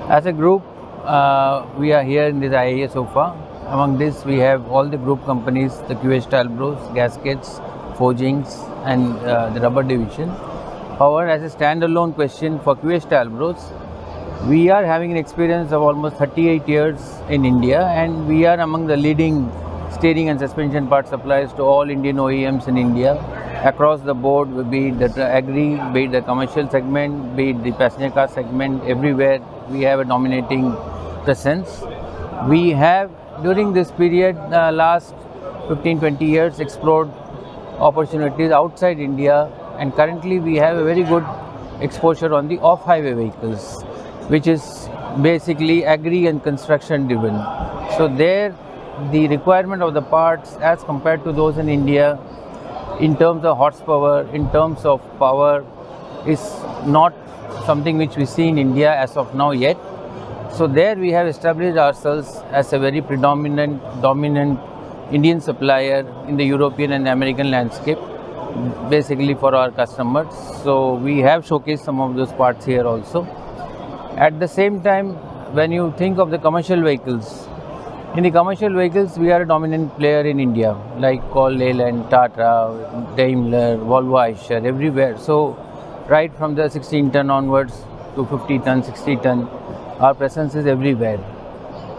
As a group, we are here in this IAA so far. Among this, we have all the group companies, the QH Talbros, gaskets, forgings, and the rubber division. However, as a standalone question for QH Talbros, we are having an experience of almost 38 years in India, and we are among the leading steering and suspension part suppliers to all Indian OEMs in India across the board, be it the agri, be it the commercial segment, be it the passenger car segment. Everywhere we have a dominating presence. We have during this period, last 15-20 years, explored opportunities outside India, and currently we have a very good exposure on the off-highway vehicles, which is basically agri and construction driven. So there the requirement of the parts as compared to those in India in terms of horsepower, in terms of power, is not something which we see in India as of now yet. So there we have established ourselves as a very dominant Indian supplier in the European and American landscape, basically for our customers. So we have showcased some of those parts here also. At the same time, when you think of the commercial vehicles, in the commercial vehicles, we are a dominant player in India, like Leyland, Tata, Daimler, Volvo, Asst, everywhere. So, right from the 16 ton onwards to 50 ton, 60 ton, our presence is everywhere.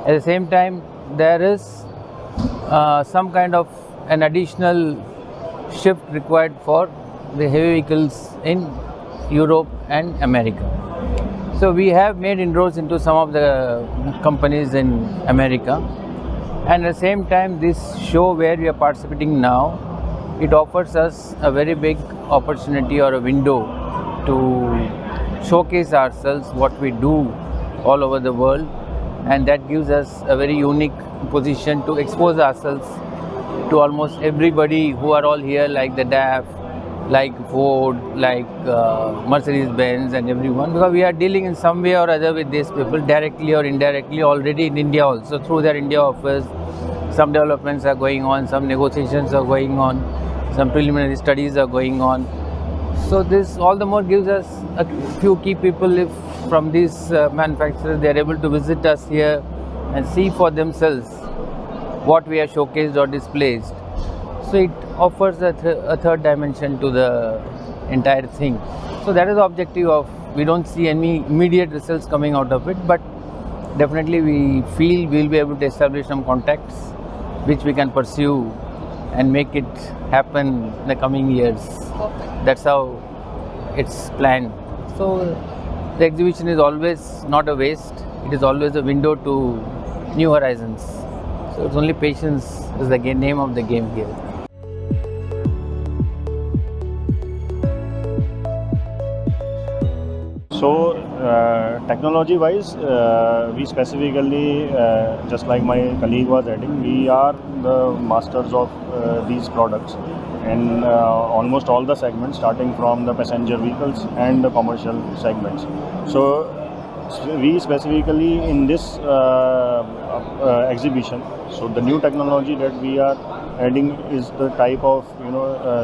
At the same time, there is some kind of an additional shift required for the heavy vehicles in Europe and America. So we have made inroads into some of the companies in America, and at the same time this show where we are participating now, it offers us a very big opportunity or a window to showcase ourselves, what we do all over the world, and that gives us a very unique position to expose ourselves to almost everybody who are all here, like the DAF, like Ford, like Mercedes-Benz and everyone, because we are dealing in some way or other with these people, directly or indirectly, already in India also, through their India office. Some developments are going on, some negotiations are going on, some preliminary studies are going on. So this all the more gives us a few key people. If from these manufacturers they are able to visit us here and see for themselves what we are showcased or displayed, so it offers a third dimension to the entire thing. So that is the objective of, we don't see any immediate results coming out of it, but definitely we feel we will be able to establish some contacts which we can pursue and make it happen in the coming years. That's how it's planned. So the exhibition is always not a waste, it is always a window to new horizons. So it's only patience is the name of the game here. So, technology-wise, we specifically, just like my colleague was adding, we are the masters of these products, and almost all the segments, starting from the passenger vehicles and the commercial segments. So, we specifically in this exhibition, so the new technology that we are adding is the type of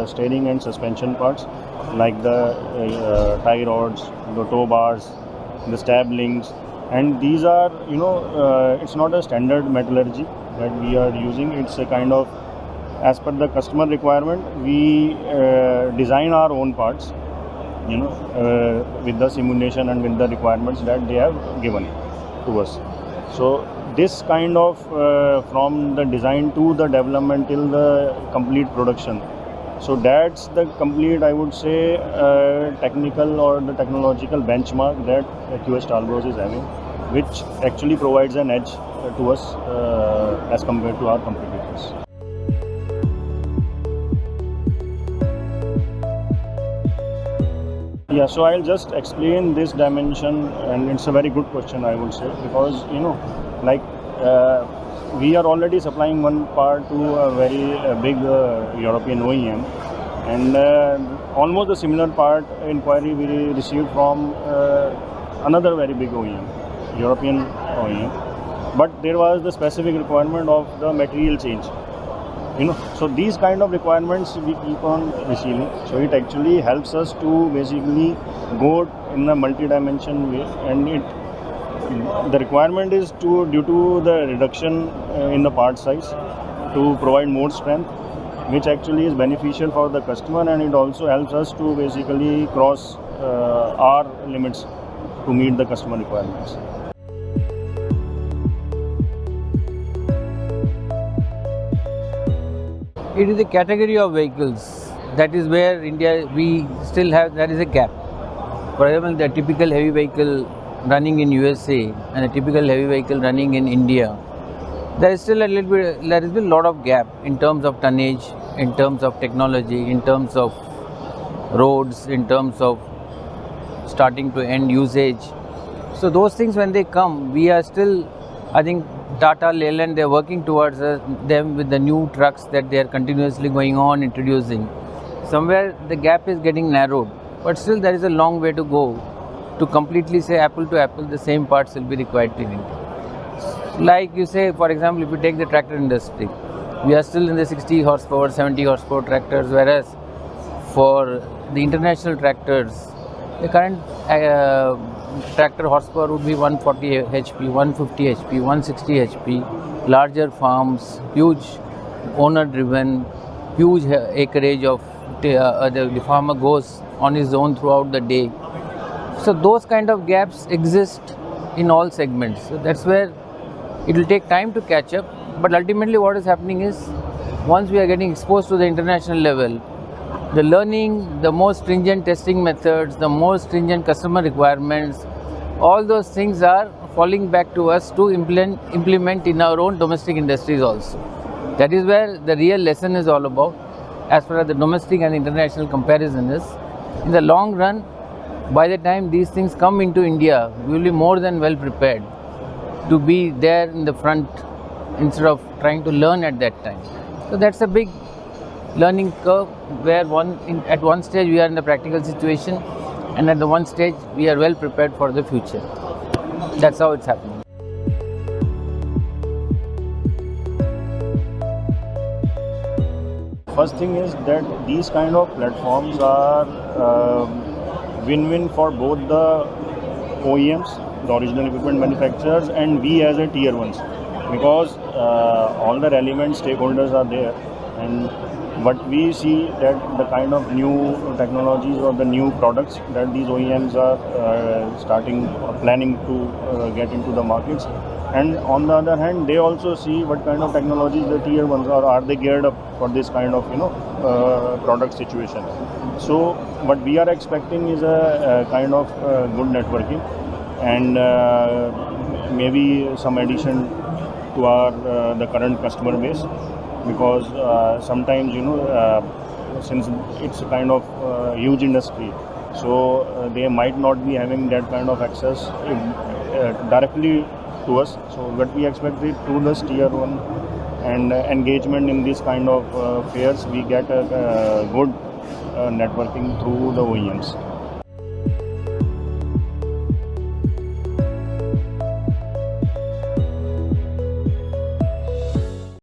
steering and suspension parts, like the tie rods, the tow bars, the stab links, and these are it's not a standard metallurgy that we are using. It's a kind of, as per the customer requirement, we design our own parts, with the simulation and with the requirements that they have given to us. So this kind of from the design to the development till the complete production, so that's the complete, I would say, technical or the technological benchmark that QH Talbros is having, which actually provides an edge to us as compared to our competitors. Yeah, so I'll just explain this dimension, and it's a very good question, I would say, because we are already supplying one part to a very big European OEM, and almost a similar part inquiry we received from another very big OEM, European OEM, but there was the specific requirement of the material change. So these kind of requirements we keep on receiving, so it actually helps us to basically go in a multi-dimension way, and it The requirement is due to the reduction in the part size to provide more strength, which actually is beneficial for the customer, and it also helps us to basically cross our limits to meet the customer requirements. It is a category of vehicles. That is where India, we still have, there is a gap. For example, the typical heavy vehicle running in USA and a typical heavy vehicle running in India, there is still a little bit, there has been a lot of gap in terms of tonnage, in terms of technology, in terms of roads, in terms of starting to end usage. So those things, when they come, we are still, I think Tata, Leyland, they are working towards them with the new trucks that they are continuously going on introducing. Somewhere the gap is getting narrowed, but still there is a long way to go to completely say apple to apple the same parts will be required in India. Like you say, for example, if you take the tractor industry, we are still in the 60 horsepower, 70 horsepower tractors, whereas for the international tractors, the current tractor horsepower would be 140 HP, 150 HP, 160 HP, larger farms, huge owner driven, huge acreage of the farmer goes on his own throughout the day. So those kind of gaps exist in all segments. So that's where it will take time to catch up, but ultimately what is happening is, once we are getting exposed to the international level, the learning, the more stringent testing methods, the more stringent customer requirements, all those things are falling back to us to implement in our own domestic industries also. That is where the real lesson is all about, as far as the domestic and international comparison is. In the long run, by the time these things come into India, we will be more than well prepared to be there in the front instead of trying to learn at that time. So that's a big learning curve where at one stage we are in the practical situation, and at the one stage we are well prepared for the future. That's how it's happening. First thing is that these kind of platforms are win-win for both the OEMs, the original equipment manufacturers, and we as a tier ones, because all the relevant stakeholders are there, and what we see that the kind of new technologies or the new products that these OEMs are starting or planning to get into the markets, and on the other hand they also see what kind of technologies the tier ones are they geared up for this kind of product situation. So what we are expecting is a kind of good networking, and maybe some addition to our the current customer base, because sometimes since it's a kind of huge industry, so they might not be having that kind of access directly to us. So what we expect is through this tier one and engagement in this kind of fairs, we get a good networking through the OEMs.